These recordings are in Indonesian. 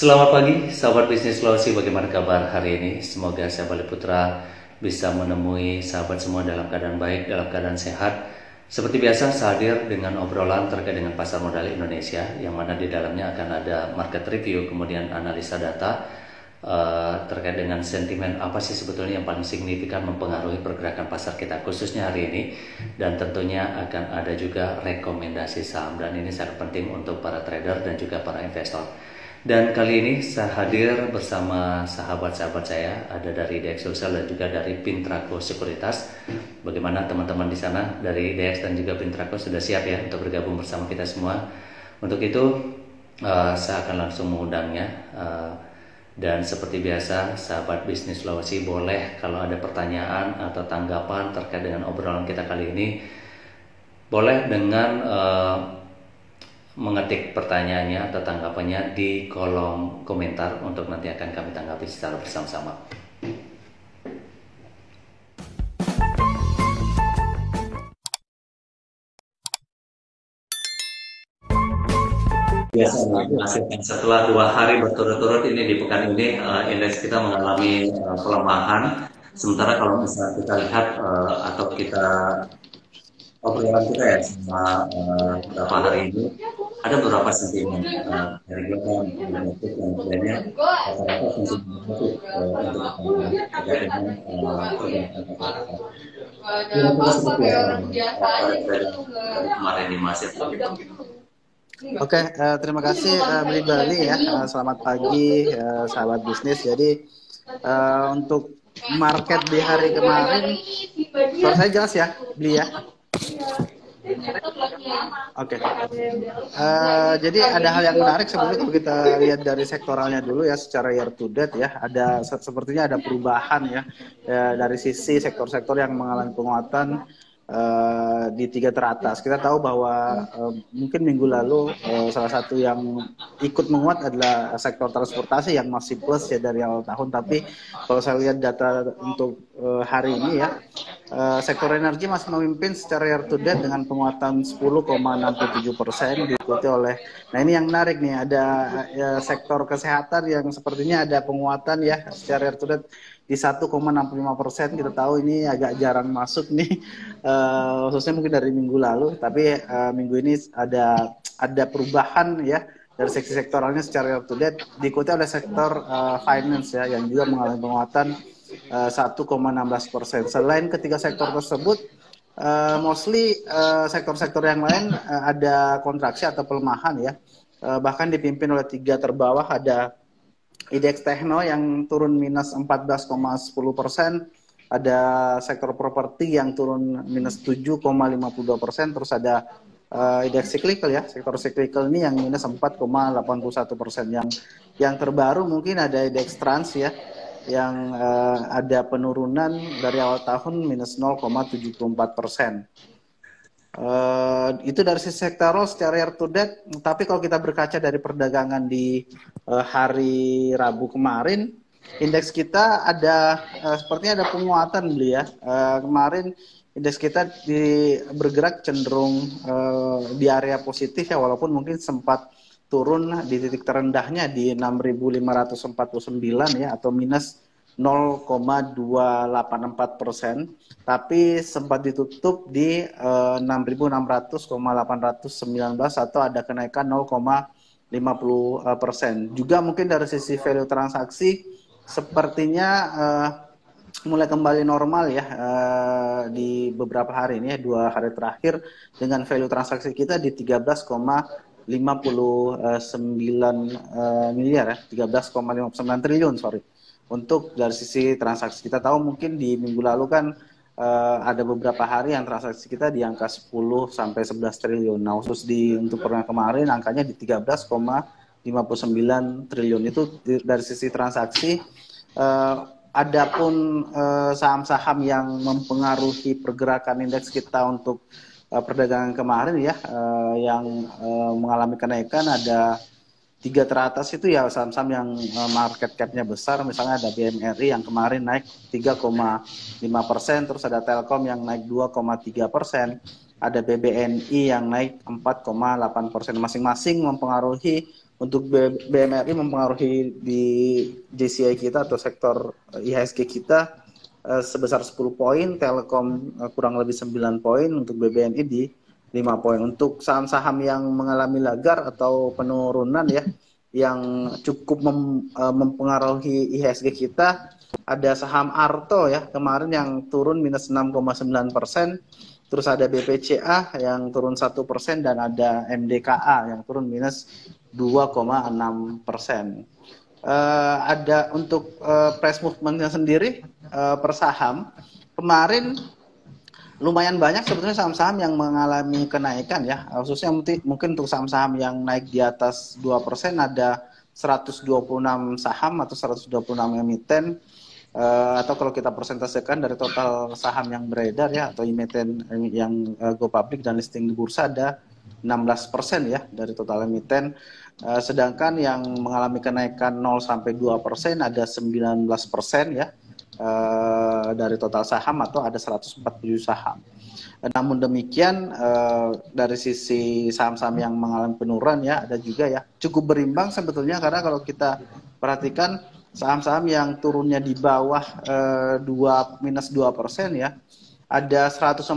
Selamat pagi, sahabat bisnis Sulawesi. Bagaimana kabar hari ini? Semoga saya Bali Putra bisa menemui sahabat semua dalam keadaan baik, dalam keadaan sehat. Seperti biasa, saya hadir dengan obrolan terkait dengan pasar modal Indonesia, yang mana di dalamnya akan ada market review, kemudian analisa data terkait dengan sentimen apa sih sebetulnya yang paling signifikan mempengaruhi pergerakan pasar kita khususnya hari ini, dan tentunya akan ada juga rekomendasi saham, dan ini sangat penting untuk para trader dan juga para investor. Dan kali ini saya hadir bersama sahabat-sahabat saya, ada dari DX Sosial dan juga dari Pintraco Sekuritas. Bagaimana teman-teman di sana dari DX dan juga Pintraco sudah siap ya untuk bergabung bersama kita semua? Untuk itu saya akan langsung mengundangnya. Dan seperti biasa, sahabat bisnis Sulawesi boleh kalau ada pertanyaan atau tanggapan terkait dengan obrolan kita kali ini, boleh dengan mengetik pertanyaannya atau tanggapannya di kolom komentar untuk nanti akan kami tanggapi secara bersama-sama. Biasa setelah 2 hari berturut-turut ini di pekan ini indeks kita mengalami pelemahan. Sementara kalau misalnya kita lihat atau kita obrolan kita ya selama beberapa hari ini, ada beberapa sentimen dari global domestik yang sebenarnya rata-rata sentimen negatif untuk terkait dengan pergerakan pasar. Kira-kira seperti apa dari kemarin di Mas? Oke, terima kasih Beli Bali ya. Selamat pagi sahabat bisnis. Jadi untuk market di hari kemarin, suara saya jelas ya, Beli ya. Oke. Jadi ada hal yang menarik sebenarnya kalau kita lihat dari sektoralnya dulu ya, secara year to date ya. Ada sepertinya ada perubahan ya, dari sisi sektor-sektor yang mengalami penguatan di 3 teratas. Kita tahu bahwa mungkin minggu lalu salah satu yang ikut menguat adalah sektor transportasi yang masih plus ya dari awal tahun. Tapi kalau saya lihat data untuk hari ini ya, sektor energi masih memimpin secara year to date dengan penguatan 10,67%, diikuti oleh, nah ini yang menarik nih, ada sektor kesehatan yang sepertinya ada penguatan ya secara year to date di 1,65%. Kita tahu ini agak jarang masuk nih, khususnya mungkin dari minggu lalu, tapi minggu ini ada perubahan ya dari seksi sektoralnya secara year to date, diikuti oleh sektor finance ya yang juga mengalami penguatan 1,16%. Selain ketiga sektor tersebut, mostly sektor-sektor yang lain ada kontraksi atau pelemahan ya. Bahkan dipimpin oleh 3 terbawah, ada indeks Tekno yang turun minus 14,10%, ada sektor properti yang turun minus 7,52%, terus ada indeks cyclical ya, sektor cyclical ini yang minus 4,81%. Yang terbaru mungkin ada indeks trans ya, yang ada penurunan dari awal tahun minus 0,74%. Itu dari sisi sektoral secara year to date. Tapi kalau kita berkaca dari perdagangan di hari Rabu kemarin, indeks kita ada sepertinya ada penguatan beli ya. Kemarin indeks kita bergerak cenderung di area positif ya, walaupun mungkin sempat turun di titik terendahnya di 6.549 ya, atau minus 0,284%, tapi sempat ditutup di 6.600,819 atau ada kenaikan 0,50%. Juga mungkin dari sisi value transaksi sepertinya mulai kembali normal ya di beberapa hari ini ya, 2 hari terakhir, dengan value transaksi kita di 13,59 miliar ya, 13,59 triliun untuk dari sisi transaksi. Kita tahu mungkin di minggu lalu kan ada beberapa hari yang transaksi kita di angka 10 sampai 11 triliun. Nah, khusus untuk pekan kemarin angkanya di 13,59 triliun. Itu dari sisi transaksi. Adapun saham-saham yang mempengaruhi pergerakan indeks kita untuk perdagangan kemarin ya, yang mengalami kenaikan, ada 3 teratas itu ya saham-saham yang market cap-nya besar. Misalnya ada BMRI yang kemarin naik 3,5%, terus ada Telkom yang naik 2,3%, ada BBNI yang naik 4,8%. Masing-masing mempengaruhi untuk BMRI mempengaruhi di JCI kita atau sektor IHSG kita sebesar 10 poin, Telkom kurang lebih 9 poin, untuk BBNI di 5 poin. Untuk saham-saham yang mengalami lagar atau penurunan ya, yang cukup mempengaruhi IHSG kita, ada saham Arto ya, kemarin yang turun minus 6,9%, terus ada BPCA yang turun 1%, dan ada MDKA yang turun minus 2,6%. Ada untuk price movementnya sendiri per saham kemarin lumayan banyak sebetulnya saham-saham yang mengalami kenaikan ya, khususnya mungkin untuk saham-saham yang naik di atas 2%, ada 126 saham atau 126 emiten, atau kalau kita persentasekan dari total saham yang beredar ya, atau emiten yang go public dan listing di bursa, ada 16% ya dari total emiten. Sedangkan yang mengalami kenaikan 0-2% ada 19% ya dari total saham, atau ada 147 saham. Namun demikian dari sisi saham-saham yang mengalami penurunan ya, ada juga ya cukup berimbang sebetulnya, karena kalau kita perhatikan saham-saham yang turunnya di bawah minus 2% ya, ada 147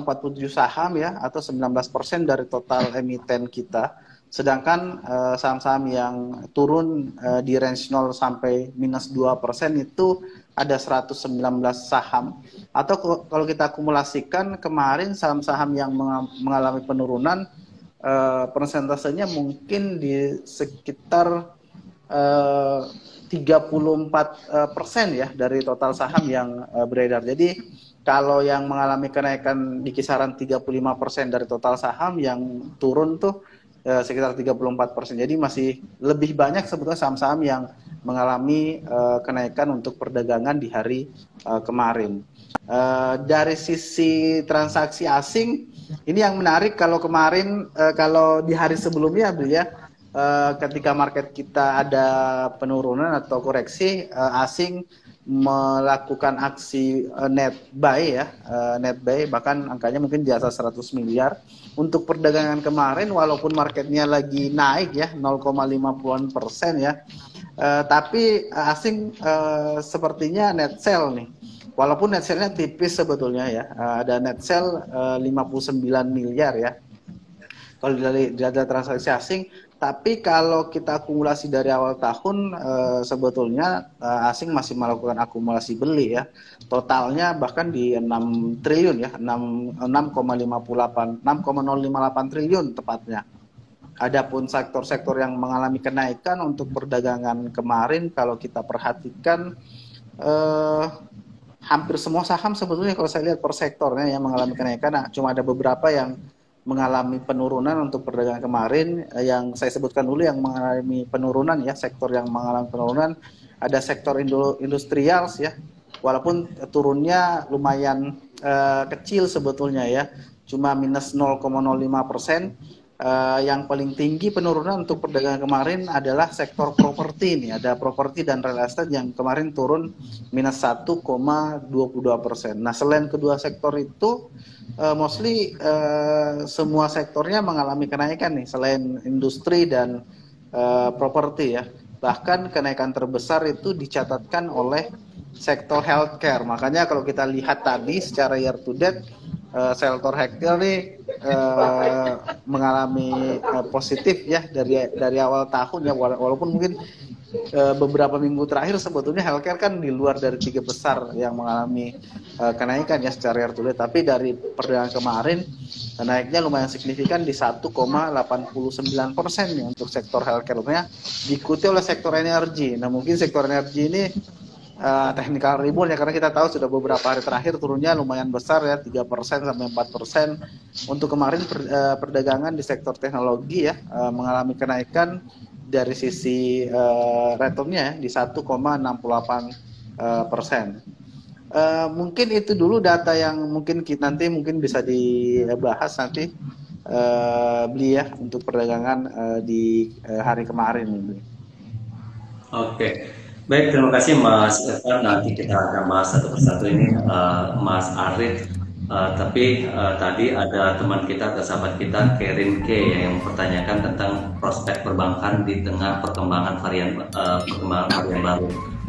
saham ya, atau 19% dari total emiten kita. Sedangkan saham-saham yang turun di range 0 sampai minus 2% itu ada 119 saham. Atau kalau kita akumulasikan kemarin saham-saham yang mengalami penurunan, persentasenya mungkin di sekitar 34% ya dari total saham yang beredar. Jadi kalau yang mengalami kenaikan di kisaran 35% dari total saham, yang turun tuh sekitar 34%. Jadi masih lebih banyak sebetulnya saham-saham yang mengalami kenaikan untuk perdagangan di hari kemarin. Dari sisi transaksi asing, ini yang menarik. Kalau kemarin, kalau di hari sebelumnya ya, ketika market kita ada penurunan atau koreksi, asing melakukan aksi net buy ya, net buy, bahkan angkanya mungkin di atas 100 miliar. Untuk perdagangan kemarin, walaupun marketnya lagi naik ya 0,50% ya, tapi asing sepertinya net sell nih. Walaupun net sell-nya tipis sebetulnya ya, ada net sell 59 miliar ya kalau dilihat transaksi asing. Tapi kalau kita akumulasi dari awal tahun, sebetulnya asing masih melakukan akumulasi beli ya. Totalnya bahkan di 6 triliun ya, 6,058 triliun tepatnya. Adapun sektor-sektor yang mengalami kenaikan untuk perdagangan kemarin, kalau kita perhatikan hampir semua saham sebetulnya kalau saya lihat per sektornya yang mengalami kenaikan. Nah, cuma ada beberapa yang mengalami penurunan untuk perdagangan kemarin. Yang saya sebutkan dulu yang mengalami penurunan ya, sektor yang mengalami penurunan, ada sektor industrial ya, walaupun turunnya lumayan kecil sebetulnya ya, cuma minus 0,05%. Yang paling tinggi penurunan untuk perdagangan kemarin adalah sektor properti nih, ada properti dan real estate yang kemarin turun minus 1,22%. Nah, selain kedua sektor itu, mostly semua sektornya mengalami kenaikan nih, selain industri dan properti ya. Bahkan kenaikan terbesar itu dicatatkan oleh sektor healthcare. Makanya kalau kita lihat tadi secara year to date, sektor healthcare ini mengalami positif ya dari awal tahun ya, walaupun mungkin beberapa minggu terakhir sebetulnya healthcare kan di luar dari 3 besar yang mengalami kenaikan ya secara year to date. Tapi dari perdagangan kemarin naiknya lumayan signifikan di 1,89% ya untuk sektor healthcare-nya, diikuti oleh sektor energi. Nah, mungkin sektor energi ini technical rebound ya, karena kita tahu sudah beberapa hari terakhir turunnya lumayan besar ya, 3% sampai 4%. Untuk kemarin perdagangan di sektor teknologi ya mengalami kenaikan dari sisi returnnya ya, di 1,68%. Mungkin itu dulu data yang mungkin nanti mungkin bisa dibahas nanti beli ya untuk perdagangan di hari kemarin. Oke. Baik, terima kasih Mas Evan. Nanti kita akan bahas satu persatu ini. Mas Arif, Tadi ada teman kita atau sahabat kita, Kerin K, yang mempertanyakan tentang prospek perbankan di tengah perkembangan varian baru.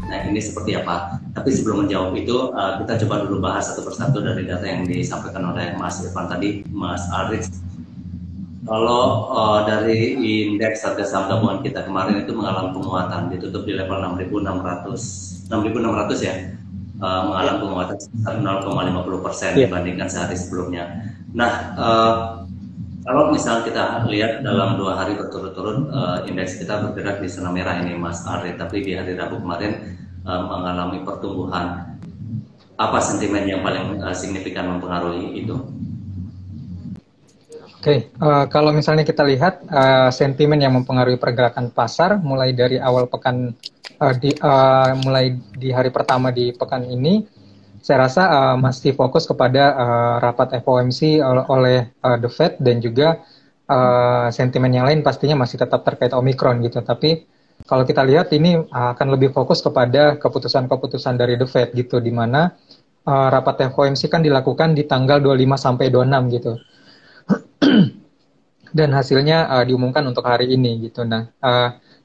Nah, ini seperti apa? Tapi sebelum menjawab itu, kita coba dulu bahas satu persatu dari data yang disampaikan oleh Mas Irfan tadi, Mas Aris. Kalau dari indeks harga saham gabungan kita kemarin itu mengalami penguatan, ditutup di level 6.600 ya, mengalami penguatan sekitar 0,50% dibandingkan sehari sebelumnya. Nah, kalau misalnya kita lihat dalam 2 hari berturut-turut, indeks kita bergerak di zona merah ini, Mas Ari, tapi di hari Rabu kemarin mengalami pertumbuhan. Apa sentimen yang paling signifikan mempengaruhi itu? Oke, kalau misalnya kita lihat sentimen yang mempengaruhi pergerakan pasar mulai dari awal pekan, mulai di hari pertama di pekan ini, saya rasa masih fokus kepada rapat FOMC oleh The Fed, dan juga sentimen yang lain pastinya masih tetap terkait Omicron gitu. Tapi kalau kita lihat ini akan lebih fokus kepada keputusan-keputusan dari The Fed gitu, di mana rapat FOMC kan dilakukan di tanggal 25 sampai 26 gitu. Dan hasilnya diumumkan untuk hari ini gitu. Nah,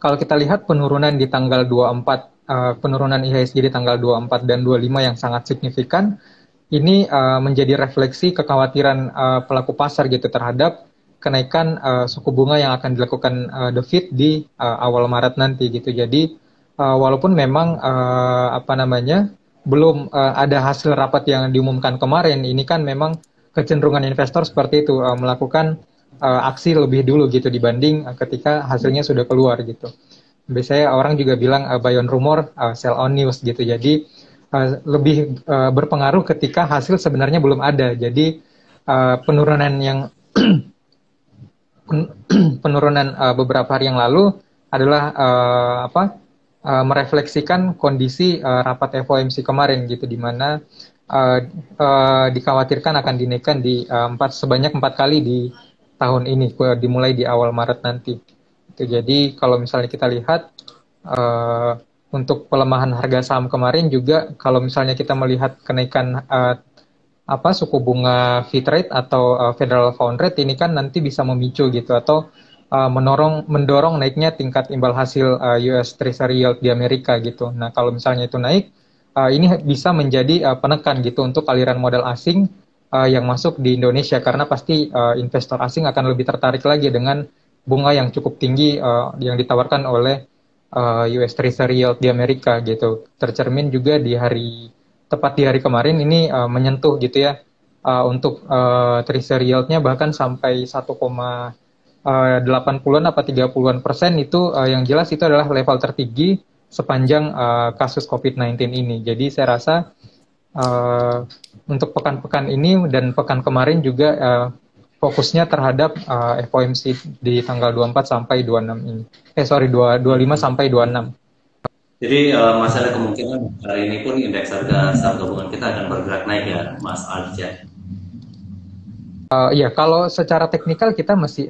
kalau kita lihat penurunan di tanggal 24, penurunan IHSG di tanggal 24 dan 25 yang sangat signifikan, ini menjadi refleksi kekhawatiran pelaku pasar gitu terhadap kenaikan suku bunga yang akan dilakukan The Fed di awal Maret nanti gitu. Jadi walaupun memang belum ada hasil rapat yang diumumkan kemarin, ini kan memang kecenderungan investor seperti itu, melakukan aksi lebih dulu gitu dibanding ketika hasilnya sudah keluar gitu. Biasanya orang juga bilang buy on rumor, sell on news gitu. Jadi lebih berpengaruh ketika hasil sebenarnya belum ada. Jadi penurunan yang penurunan beberapa hari yang lalu adalah merefleksikan kondisi rapat FOMC kemarin gitu, di mana dikhawatirkan akan dinaikkan di sebanyak 4 kali di tahun ini, dimulai di awal Maret nanti. Jadi kalau misalnya kita lihat untuk pelemahan harga saham kemarin juga, kalau misalnya kita melihat kenaikan suku bunga Fed rate atau Federal Fund Rate, ini kan nanti bisa memicu gitu, atau mendorong naiknya tingkat imbal hasil US Treasury Yield di Amerika gitu. Nah, kalau misalnya itu naik, ini bisa menjadi penekan gitu untuk aliran modal asing yang masuk di Indonesia, karena pasti investor asing akan lebih tertarik lagi dengan bunga yang cukup tinggi yang ditawarkan oleh US Treasury Yield di Amerika gitu. Tercermin juga tepat di hari kemarin ini menyentuh gitu ya, untuk Treasury Yield-nya bahkan sampai 1,80-an apa 30-an% itu, yang jelas itu adalah level tertinggi sepanjang kasus COVID-19 ini. Jadi saya rasa untuk pekan-pekan ini dan pekan kemarin juga fokusnya terhadap FOMC di tanggal 24 sampai 26 ini. 25 sampai 26. Jadi masih ada kemungkinan hari ini pun indeks harga saham gabungan kita akan bergerak naik ya, Mas Alja? Ya, kalau secara teknikal kita masih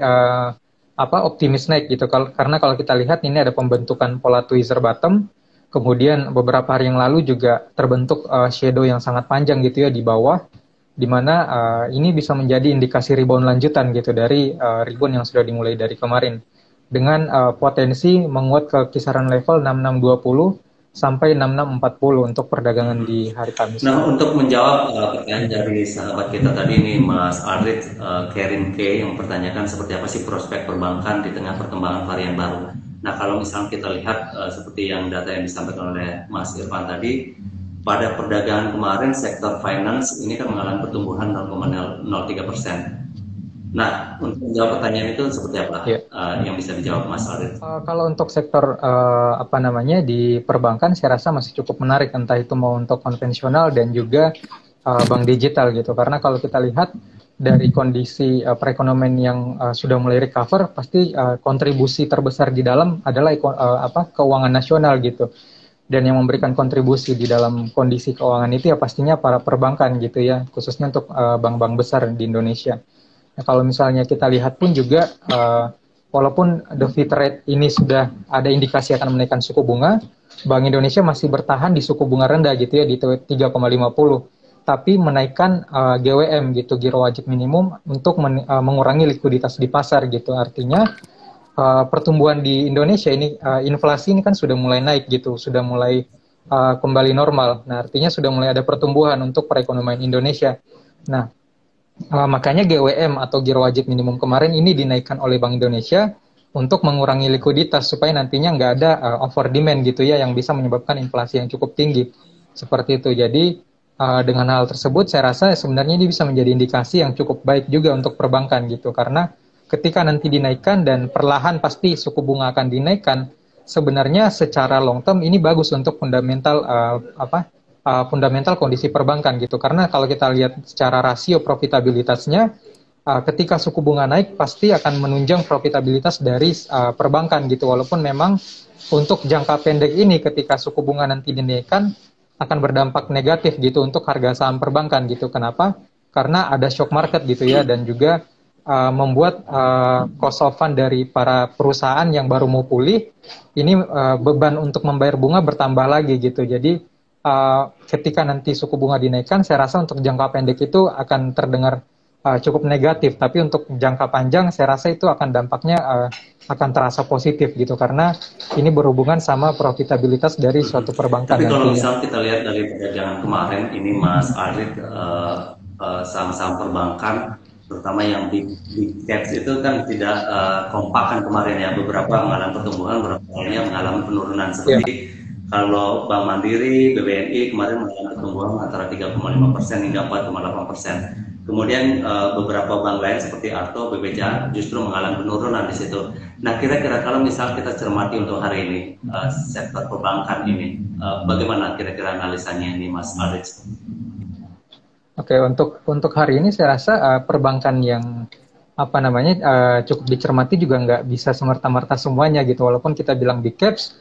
optimis naik gitu. Karena kalau kita lihat ini ada pembentukan pola tweezer bottom. Kemudian beberapa hari yang lalu juga terbentuk shadow yang sangat panjang gitu ya di bawah, di mana ini bisa menjadi indikasi rebound lanjutan gitu dari rebound yang sudah dimulai dari kemarin, dengan potensi menguat ke kisaran level 6620 sampai 6640 untuk perdagangan di hari Kamis. Nah, untuk menjawab pertanyaan dari sahabat kita tadi ini, Mas Arit, Kerin K, yang mempertanyakan seperti apa sih prospek perbankan di tengah perkembangan varian baru. Nah, kalau misalnya kita lihat seperti yang data yang disampaikan oleh Mas Irfan tadi, pada perdagangan kemarin sektor finance ini kan mengalami pertumbuhan 0,03%. Nah, untuk menjawab pertanyaan itu seperti apa yang bisa dijawab Mas Arit? Kalau untuk sektor di perbankan, saya rasa masih cukup menarik, entah itu mau untuk konvensional dan juga bank digital gitu. Karena kalau kita lihat dari kondisi perekonomian yang sudah mulai recover, pasti kontribusi terbesar di dalam adalah keuangan nasional gitu. Dan yang memberikan kontribusi di dalam kondisi keuangan itu ya pastinya para perbankan gitu ya, khususnya untuk bank-bank besar di Indonesia. Nah, kalau misalnya kita lihat pun juga, walaupun the Fed rate ini sudah ada indikasi akan menaikkan suku bunga, Bank Indonesia masih bertahan di suku bunga rendah gitu ya, di 3,50. tapi menaikkan GWM gitu, giro wajib minimum, untuk mengurangi likuiditas di pasar gitu. Artinya pertumbuhan di Indonesia ini, inflasi ini kan sudah mulai naik gitu, sudah mulai kembali normal. Nah, artinya sudah mulai ada pertumbuhan untuk perekonomian Indonesia. Nah, makanya GWM atau giro wajib minimum kemarin ini dinaikkan oleh Bank Indonesia untuk mengurangi likuiditas supaya nantinya nggak ada over demand gitu ya, yang bisa menyebabkan inflasi yang cukup tinggi. Seperti itu. Jadi dengan hal tersebut saya rasa sebenarnya ini bisa menjadi indikasi yang cukup baik juga untuk perbankan gitu, karena ketika nanti dinaikkan dan perlahan pasti suku bunga akan dinaikkan, sebenarnya secara long term ini bagus untuk fundamental fundamental kondisi perbankan gitu. Karena kalau kita lihat secara rasio profitabilitasnya, ketika suku bunga naik pasti akan menunjang profitabilitas dari perbankan gitu. Walaupun memang untuk jangka pendek ini ketika suku bunga nanti dinaikkan akan berdampak negatif gitu untuk harga saham perbankan gitu. Kenapa? Karena ada shock market gitu ya, dan juga membuat cost of fund dari para perusahaan yang baru mau pulih ini beban untuk membayar bunga bertambah lagi gitu. Jadi ketika nanti suku bunga dinaikkan, saya rasa untuk jangka pendek itu akan terdengar cukup negatif, tapi untuk jangka panjang saya rasa itu akan dampaknya akan terasa positif gitu, karena ini berhubungan sama profitabilitas dari suatu perbankan. Tapi kalau misal kita lihat dari perdagangan kemarin ini Mas Arit, saham-saham perbankan terutama yang big caps itu kan tidak kompak kan kemarin ya, beberapa mengalami pertumbuhan, beberapa mengalami penurunan seperti kalau Bank Mandiri, BBNI kemarin mengalami pertumbuhan antara 3,5% hingga 4,8%. Kemudian beberapa bank lain seperti Arto, BBCA justru mengalami penurunan di situ. Nah, kira-kira kalau misal kita cermati untuk hari ini sektor perbankan ini, bagaimana kira-kira analisanya ini, Mas Arit? Oke, untuk hari ini saya rasa perbankan yang cukup dicermati juga nggak bisa semerta-merta semuanya gitu. Walaupun kita bilang big caps,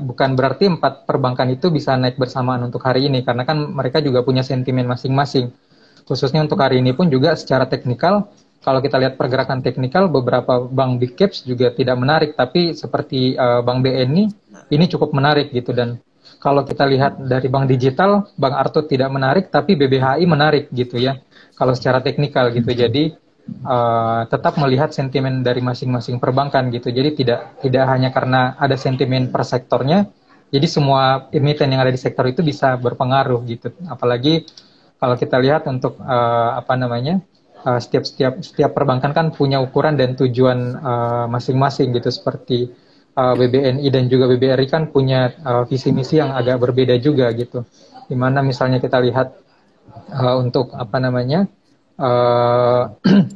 bukan berarti 4 perbankan itu bisa naik bersamaan untuk hari ini, karena kan mereka juga punya sentimen masing-masing. Khususnya untuk hari ini pun juga secara teknikal, kalau kita lihat pergerakan teknikal, beberapa bank big caps juga tidak menarik, tapi seperti Bank BNI ini cukup menarik gitu. Dan kalau kita lihat dari bank digital, Bank Arto tidak menarik, tapi BBHI menarik gitu ya, kalau secara teknikal gitu. Jadi tetap melihat sentimen dari masing-masing perbankan gitu. Jadi tidak hanya karena ada sentimen per sektornya, jadi semua emiten yang ada di sektor itu bisa berpengaruh gitu. Apalagi kalau kita lihat untuk setiap perbankan kan punya ukuran dan tujuan masing-masing gitu, seperti BBNI dan juga BBRI kan punya visi misi yang agak berbeda juga gitu. Dimana misalnya kita lihat untuk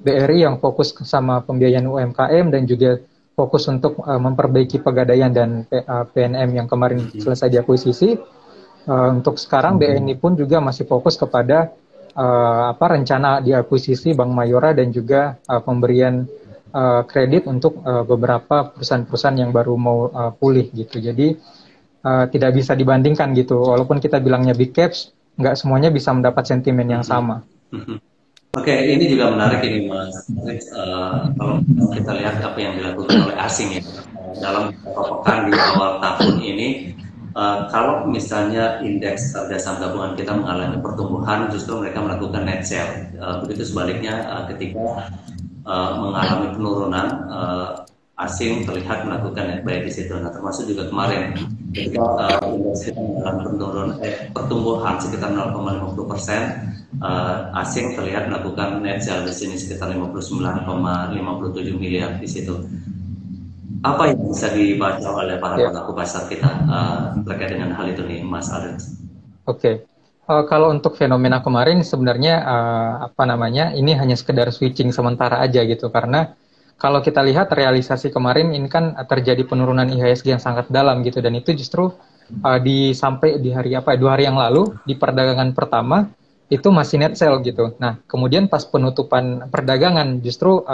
BRI yang fokus sama pembiayaan UMKM dan juga fokus untuk memperbaiki pegadaian dan PNM yang kemarin selesai diakuisisi. Untuk sekarang BNI pun juga masih fokus kepada rencana diakuisisi Bank Mayora dan juga pemberian kredit untuk beberapa perusahaan-perusahaan yang baru mau pulih gitu. Jadi tidak bisa dibandingkan gitu. Walaupun kita bilangnya big caps, nggak semuanya bisa mendapat sentimen yang sama. Oke, ini juga menarik ini Mas. Kalau kita lihat apa yang dilakukan oleh asing ya dalam beberapa pekan di awal tahun ini. Kalau misalnya indeks harga saham gabungan kita mengalami pertumbuhan, justru mereka melakukan net sell. Begitu sebaliknya ketika mengalami penurunan, asing terlihat melakukan net buy di situ. Nah, termasuk juga kemarin ketika indeks kita mengalami pertumbuhan sekitar 0,50%, asing terlihat melakukan net sell di sini sekitar 59,57 miliar di situ. Apa yang bisa dibaca oleh para pelaku pasar kita terkait dengan hal itu nih, Mas Arit? Oke. Kalau untuk fenomena kemarin sebenarnya ini hanya sekedar switching sementara aja gitu, karena kalau kita lihat realisasi kemarin ini kan terjadi penurunan IHSG yang sangat dalam gitu, dan itu justru sampai di hari 2 hari yang lalu di perdagangan pertama itu masih net sell gitu. Nah, kemudian pas penutupan perdagangan justru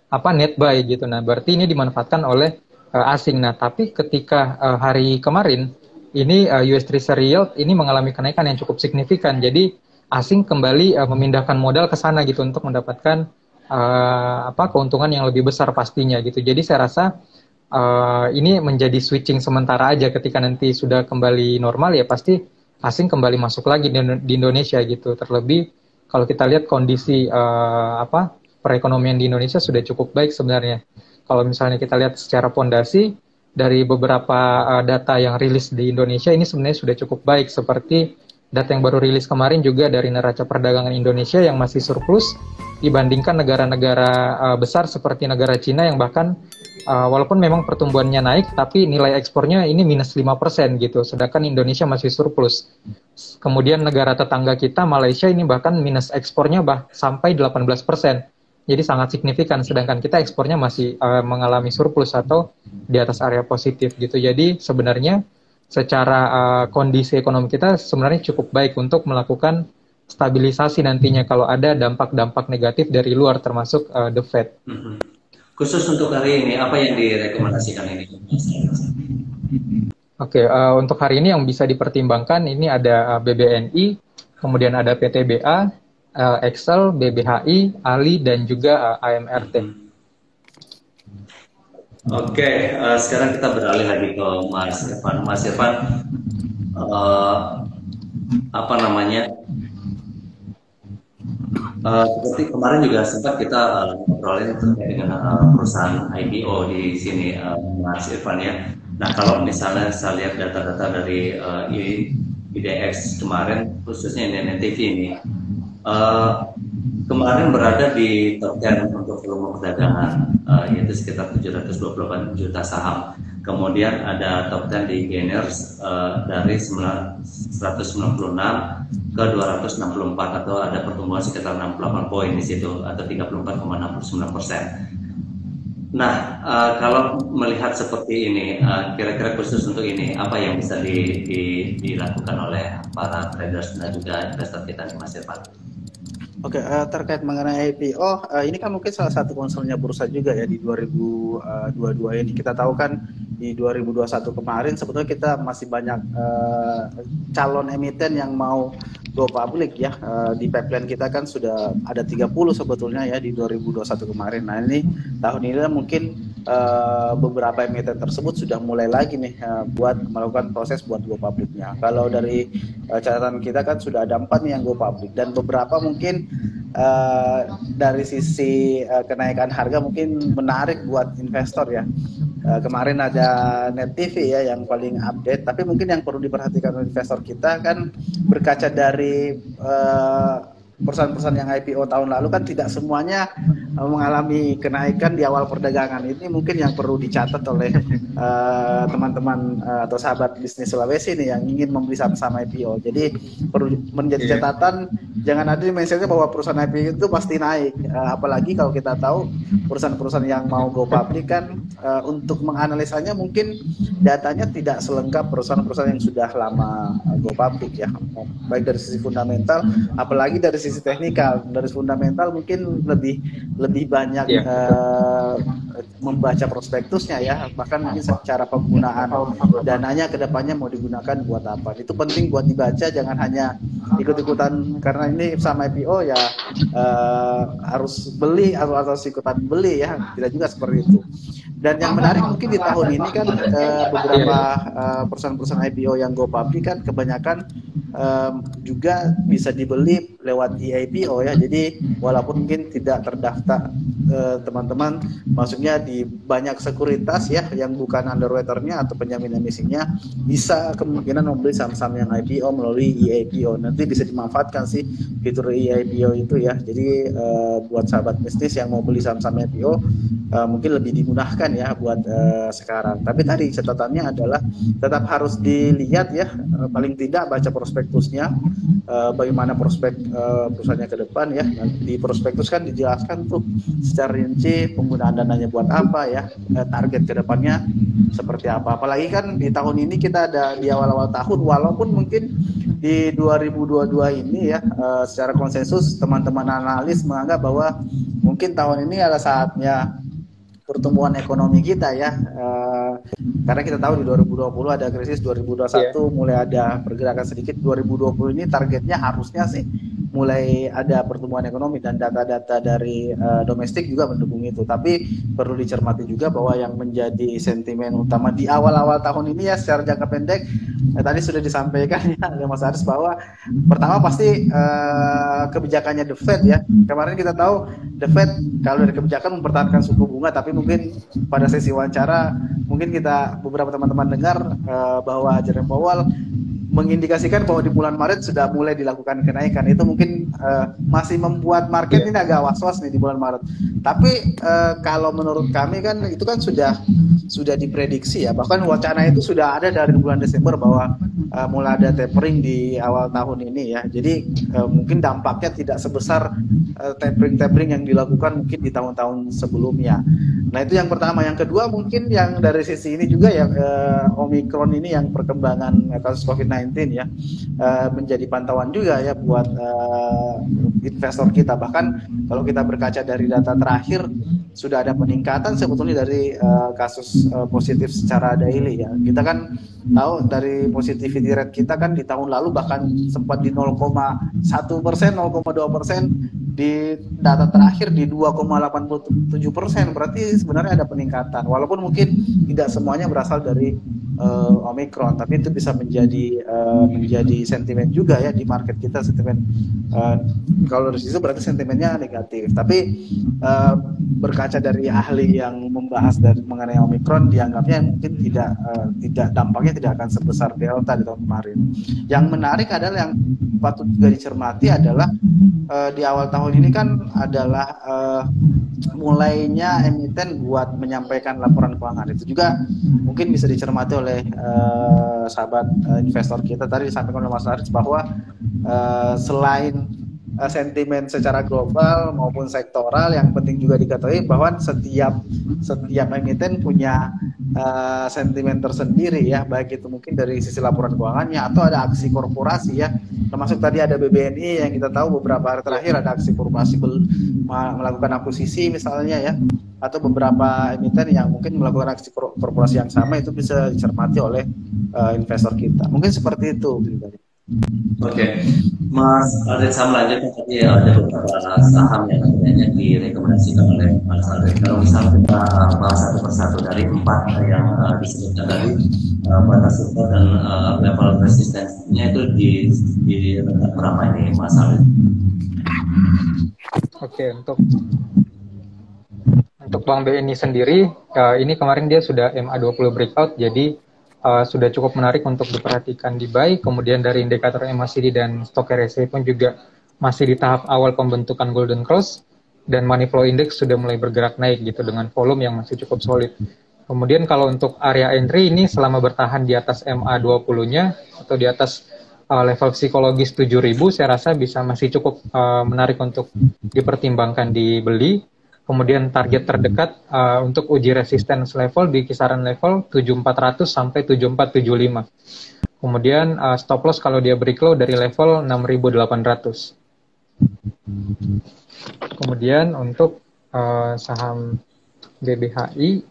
net buy gitu. Nah, berarti ini dimanfaatkan oleh asing. Nah, tapi ketika hari kemarin ini US Treasury Yield ini mengalami kenaikan yang cukup signifikan. Jadi asing kembali memindahkan modal ke sana gitu untuk mendapatkan keuntungan yang lebih besar pastinya gitu. Jadi saya rasa ini menjadi switching sementara aja. Ketika nanti sudah kembali normal ya pasti asing kembali masuk lagi di Indonesia gitu. Terlebih kalau kita lihat kondisi perekonomian di Indonesia sudah cukup baik sebenarnya. Kalau misalnya kita lihat secara pondasi dari beberapa data yang rilis di Indonesia ini sebenarnya sudah cukup baik, seperti data yang baru rilis kemarin juga dari neraca perdagangan Indonesia yang masih surplus dibandingkan negara-negara besar seperti negara Cina yang bahkan walaupun memang pertumbuhannya naik tapi nilai ekspornya ini minus 5% gitu, sedangkan Indonesia masih surplus. Kemudian negara tetangga kita Malaysia ini bahkan minus ekspornya sampai 18%. Jadi sangat signifikan, sedangkan kita ekspornya masih mengalami surplus atau di atas area positif gitu. Jadi sebenarnya secara kondisi ekonomi kita sebenarnya cukup baik untuk melakukan stabilisasi nantinya kalau ada dampak-dampak negatif dari luar termasuk the Fed. Khusus untuk hari ini, apa yang direkomendasikan ini? Oke, untuk hari ini yang bisa dipertimbangkan ini ada BBNI, kemudian ada PTBA, Excel, BBHI, ALI, dan juga AMRT. Oke, sekarang kita beralih lagi ke Mas Irfan. Mas Irfan, seperti kemarin juga sempat kita ngobrolin terkait dengan perusahaan IPO di sini, Mas Irfan ya. Nah, kalau misalnya saya lihat data-data dari IDX kemarin, khususnya NNTV ini, kemarin berada di top 10 untuk volume perdagangan, yaitu sekitar 728 juta saham. Kemudian ada top 10 di gainers dari 196 ke 264, atau ada pertumbuhan sekitar 68 poin di situ, atau 34,69%. Nah, kalau melihat seperti ini, kira-kira khusus untuk ini, apa yang bisa dilakukan oleh para traders dan juga investor kita nih, Mas Irfan? Oke, terkait mengenai IPO, ini kan mungkin salah satu concernnya bursa juga ya di 2022 ini. Kita tahu kan di 2021 kemarin sebetulnya kita masih banyak calon emiten yang mau go public ya. Di pipeline kita kan sudah ada 30 sebetulnya ya di 2021 kemarin. Nah ini tahun ini mungkin beberapa emiten tersebut sudah mulai lagi nih buat melakukan proses buat go publicnya. Kalau dari catatan kita kan sudah ada 4 nih yang go public, dan beberapa mungkin dari sisi kenaikan harga mungkin menarik buat investor ya. Kemarin ada Net TV ya yang paling update, tapi mungkin yang perlu diperhatikan oleh investor kita kan berkaca dari perusahaan-perusahaan yang IPO tahun lalu kan tidak semuanya mengalami kenaikan di awal perdagangan. Ini mungkin yang perlu dicatat oleh teman-teman atau sahabat bisnis Sulawesi nih yang ingin membeli saham-saham IPO. Jadi perlu menjadi catatan, jangan ada mindsetnya bahwa perusahaan IPO itu pasti naik. Apalagi kalau kita tahu perusahaan-perusahaan yang mau go public kan untuk menganalisanya mungkin datanya tidak selengkap perusahaan-perusahaan yang sudah lama go public ya. Baik dari sisi fundamental, apalagi dari sisi teknikal. Dari fundamental mungkin lebih banyak membaca prospektusnya ya, bahkan mungkin secara penggunaan dananya ke depannya mau digunakan buat apa. Itu penting buat dibaca, jangan hanya ikut-ikutan karena ini sama IPO ya harus beli atau ikutan beli ya, tidak juga seperti itu. Dan yang menarik mungkin di tahun ini kan beberapa perusahaan-perusahaan IPO yang go public kan kebanyakan juga bisa dibeli lewat IPO ya. Jadi walaupun mungkin tidak terdaftar teman-teman, maksudnya di banyak sekuritas ya yang bukan underwriternya atau penjamin emisinya bisa kemungkinan membeli saham-saham yang IPO melalui IPO. Nanti bisa dimanfaatkan sih fitur IPO itu ya. Jadi buat sahabat bisnis yang mau beli saham-saham IPO mungkin lebih dimudahkan ya buat sekarang. Tapi tadi catatannya adalah tetap harus dilihat ya, paling tidak baca prospektusnya, bagaimana prospek perusahaannya ke depan ya. Di prospektus kan dijelaskan tuh secara rinci penggunaan dananya buat apa ya, target ke depannya seperti apa. Apalagi kan di tahun ini kita ada di awal-awal tahun, walaupun mungkin di 2022 ini ya secara konsensus teman-teman analis menganggap bahwa mungkin tahun ini adalah saatnya pertumbuhan ekonomi kita ya, karena kita tahu di 2020 ada krisis, 2021 mulai ada pergerakan sedikit, 2020 ini targetnya harusnya sih mulai ada pertumbuhan ekonomi dan data-data dari domestik juga mendukung itu. Tapi perlu dicermati juga bahwa yang menjadi sentimen utama di awal-awal tahun ini ya secara jangka pendek, tadi sudah disampaikan ya oleh Mas Aris bahwa pertama pasti kebijakannya The Fed ya. Kemarin kita tahu The Fed kalau dari kebijakan mempertahankan suku bunga, tapi mungkin pada sesi wawancara mungkin kita beberapa teman-teman dengar bahwa Jerome Powell mengindikasikan bahwa di bulan Maret sudah mulai dilakukan kenaikan. Itu mungkin masih membuat market ini agak was-was nih di bulan Maret. Tapi kalau menurut kami kan itu kan sudah diprediksi ya. Bahkan wacana itu sudah ada dari bulan Desember bahwa mulai ada tapering di awal tahun ini ya. Jadi mungkin dampaknya tidak sebesar tapering yang dilakukan mungkin di tahun-tahun sebelumnya. Nah itu yang pertama. Yang kedua mungkin yang dari sisi ini juga ya Omicron ini yang perkembangan kasus COVID-19 ya menjadi pantauan juga ya buat investor kita. Bahkan kalau kita berkaca dari data terakhir sudah ada peningkatan sebetulnya dari kasus positif secara daily ya. Kita kan tahu dari positivity rate kita kan di tahun lalu bahkan sempat di 0,1%, 0,2%. Di data terakhir di 2,87%, berarti sebenarnya ada peningkatan. Walaupun mungkin tidak semuanya berasal dari Omicron, tapi itu bisa menjadi sentimen juga ya di market kita, sentimen kalau dari situ berarti sentimennya negatif. Tapi berkaca dari ahli yang membahas mengenai Omicron, dianggapnya mungkin tidak dampaknya tidak akan sebesar Delta di tahun kemarin. Yang menarik adalah yang patut juga dicermati adalah di awal tahun ini kan adalah mulainya emiten buat menyampaikan laporan keuangan. Itu juga mungkin bisa dicermati oleh sahabat investor kita. Tadi disampaikan oleh Mas Aris bahwa selain sentimen secara global maupun sektoral, yang penting juga diketahui bahwa setiap emiten punya sentimen tersendiri ya, baik itu mungkin dari sisi laporan keuangannya atau ada aksi korporasi ya, termasuk tadi ada BBNI yang kita tahu beberapa hari terakhir ada aksi korporasi melakukan akuisisi misalnya ya, atau beberapa emiten yang mungkin melakukan aksi korporasi yang sama. Itu bisa dicermati oleh investor kita. Mungkin seperti itu. Oke, Mas Aldrin, saya melanjutkan tadi ada beberapa saham yang sebenarnya direkomendasikan oleh Mas Aldrin. Kalau misalnya kita bahas satu persatu dari 4 yang disebutkan tadi, batas support dan level resistensinya itu di rendah berapa ini, Mas Aldrin? Oke, untuk Bank BNI sendiri, ini kemarin dia sudah MA20 breakout, jadi sudah cukup menarik untuk diperhatikan di buy. Kemudian dari indikator MACD dan Stock RSI pun juga masih di tahap awal pembentukan Golden Cross, dan Money Flow Index sudah mulai bergerak naik gitu dengan volume yang masih cukup solid. Kemudian kalau untuk area entry ini selama bertahan di atas MA20-nya atau di atas level psikologis 7.000, saya rasa bisa masih cukup menarik untuk dipertimbangkan dibeli. Kemudian target terdekat untuk uji resistance level di kisaran level 7400 sampai 7475. Kemudian stop loss kalau dia break low dari level 6800. Kemudian untuk saham BBHI,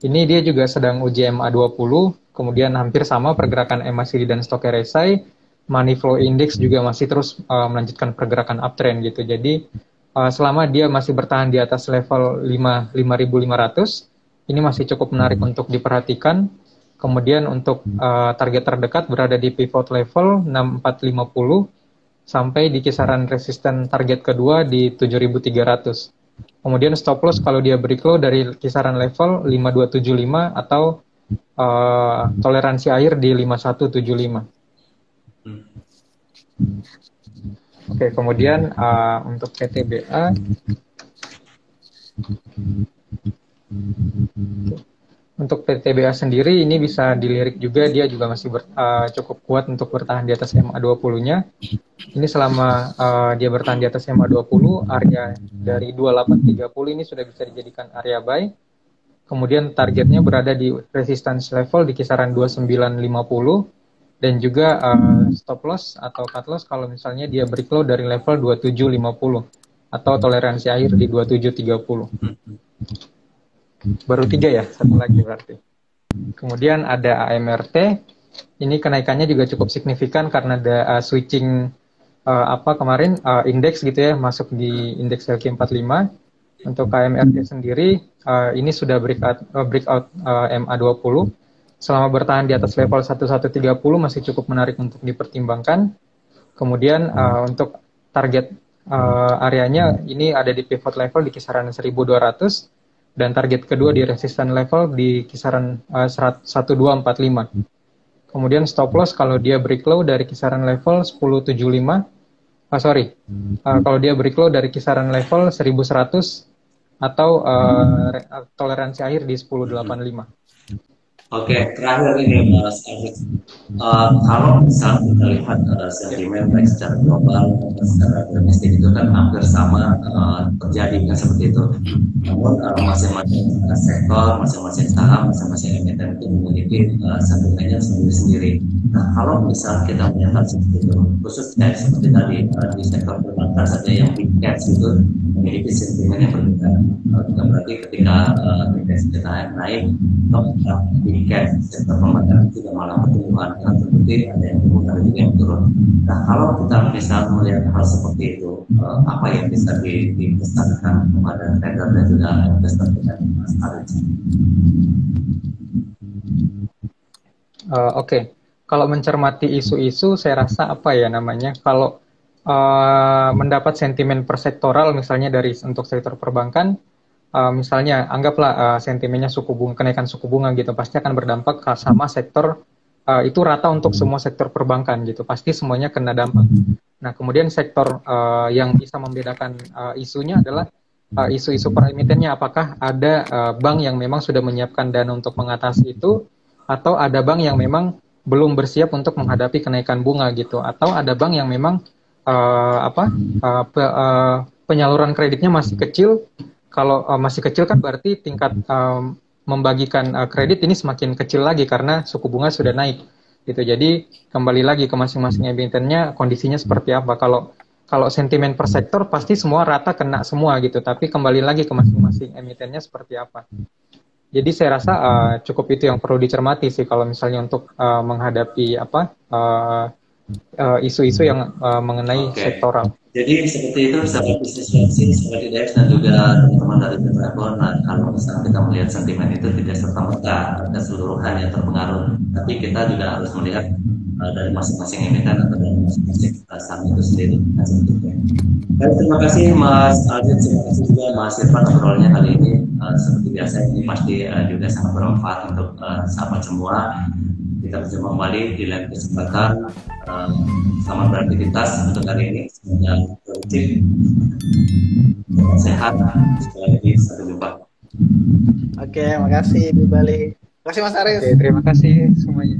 ini dia juga sedang uji MA20, kemudian hampir sama pergerakan MACD dan Stock RSI. Money Flow Index juga masih terus melanjutkan pergerakan uptrend gitu. Jadi selama dia masih bertahan di atas level 5.500, ini masih cukup menarik untuk diperhatikan. Kemudian untuk target terdekat berada di pivot level 6450 sampai di kisaran resisten target kedua di 7.300. Kemudian stop loss kalau dia break low dari kisaran level 5275 atau toleransi akhir di 5175. Oke, kemudian untuk PTBA, untuk PTBA sendiri ini bisa dilirik juga, dia juga masih cukup kuat untuk bertahan di atas MA20-nya. Ini selama dia bertahan di atas MA20, area dari 2830 ini sudah bisa dijadikan area buy. Kemudian targetnya berada di resistance level di kisaran 2950. Dan juga stop loss atau cut loss kalau misalnya dia break low dari level 2750 atau toleransi akhir di 2730. Baru 3 ya, satu lagi berarti. Kemudian ada AMRT, ini kenaikannya juga cukup signifikan karena ada switching kemarin indeks gitu ya, masuk di indeks LQ45. Untuk KMRG sendiri ini sudah breakout MA20. Selama bertahan di atas level 1130 masih cukup menarik untuk dipertimbangkan. Kemudian untuk target areanya ini ada di pivot level di kisaran 1200 dan target kedua di resistance level di kisaran 1245. Kemudian stop loss kalau dia break low dari kisaran level 1075. Kalau dia break low dari kisaran level 1100 atau toleransi akhir di 1085. Oke, terakhir ini Mas Alex, kalau misalnya kita lihat sentimen baik secara global atau secara domestik itu kan hampir sama terjadi kan seperti itu. Namun masing-masing sektor, masing-masing saham, masing-masing emiten itu memiliki sentimennya sendiri-sendiri. Nah, kalau misalnya kita melihat seperti itu, khususnya seperti tadi di sektor perbankan saja yang big caps itu memiliki sentimen yang berbeda. Bukan berarti ketika indeks kita naik, big cap sektor perbankan juga malah pertumbuhan, karena terbukti ada yang turun, ada juga yang turun. Nah, kalau kita misalnya melihat hal seperti itu, apa yang bisa dipesankan kepada trader dan juga investor kita, Mas Arif? Oke. Kalau mencermati isu-isu, saya rasa apa ya namanya, kalau mendapat sentimen persektoral misalnya dari untuk sektor perbankan, misalnya anggaplah sentimennya kenaikan suku bunga gitu, pasti akan berdampak sama sektor itu rata untuk semua sektor perbankan gitu, pasti semuanya kena dampak. Nah, kemudian sektor yang bisa membedakan isunya adalah isu-isu per emitennya, apakah ada bank yang memang sudah menyiapkan dana untuk mengatasi itu, atau ada bank yang memang belum bersiap untuk menghadapi kenaikan bunga gitu, atau ada bank yang memang penyaluran kreditnya masih kecil. Kalau masih kecil kan berarti tingkat membagikan kredit ini semakin kecil lagi karena suku bunga sudah naik gitu. Jadi kembali lagi ke masing-masing emitennya kondisinya seperti apa. Kalau sentimen per sektor pasti semua rata kena semua gitu, tapi kembali lagi ke masing-masing emitennya seperti apa. Jadi saya rasa cukup itu yang perlu dicermati sih kalau misalnya untuk menghadapi isu-isu yang mengenai sektoral. Jadi seperti itu sahabat bisnis fleksi, seperti Dex dan juga teman-teman dari Tetragon. Nah, kalau misalnya kita melihat sentimen itu tidak serta-merta keseluruhan yang terpengaruh, tapi kita juga harus melihat dari masing-masing emiten atau dari masing-masing saham itu sendiri. Nah, baik, terima kasih Mas Alvin, terima kasih juga Mas Irfan obrolannya kali ini. Seperti biasa ini pasti juga sangat bermanfaat untuk sahabat semua. Kita berjumpa kembali di lain kesempatan. Selamat beraktivitas untuk hari ini. Semoga produktif, sehat. Sekali lagi sampai jumpa. Oke, makasih Bali. Terima kasih Mas Arif. Oke, terima kasih semuanya.